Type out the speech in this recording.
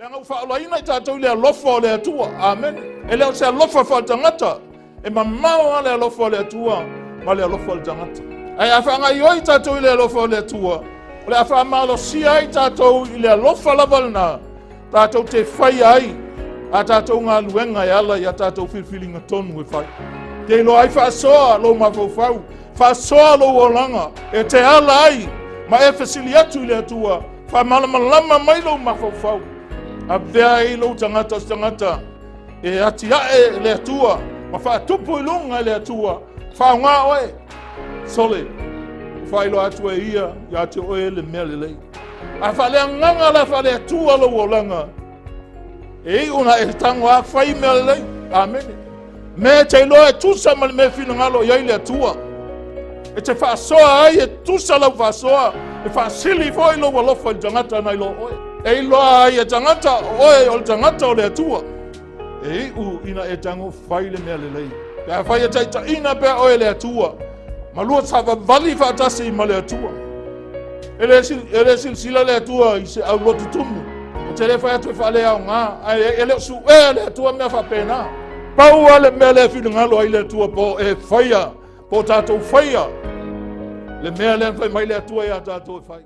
Le ngau whaolaina I tātou le alofa o le atua. Amen. E leo se alofa wha tangata. E mamao le alofa o le atua. Ma le alofa o le tangata. Ai a whaangai oi tātou le alofa o le atua. O le a whaamalo si ai tātou I le alofa lavalna. Tātou te whai ai. A tātou ngā luenga e ala I a tātou whiwhilinga tonu e whai. Te ilo ai whaasoa lo mawhauwhau. Whaasoa lo olanga. E te ala ai. Ma e whasili atu I le atua. Whamalama mai lo mawhauwhau. A vea I lo tangata. E ati ae le atua. Ma whaatupu I lunga le atua. Whaunga oe. Sole. Whailo atua ia. Ia te oe le mea LELEI. A whalea nganga la whalea atua lo olanga. E una e tango a whai mea LELEI. Amen. Me te loa e tusa ma le me whina ngalo iai le atua. E te whaasoa ai e tusa lau whaasoa. E whaasili fo I lo walofa I tangata nai lo oe. E loa ai e tangata oe o le tangata o le atua. E u ina e tango whai le mea LELEI. Pea whai e taita ina pea oe le atua. Ma lua tawa vali whaatasi ma le atua. E le sila le atua I se au lotu tumu. E te le whai atu e whale au ngā. E le su e le atua mea whapena. Paua le mea le whina ngalo ai le atua po e whaia. Po tātou whaia. Le mea le whai mai le atua e a tātou whai.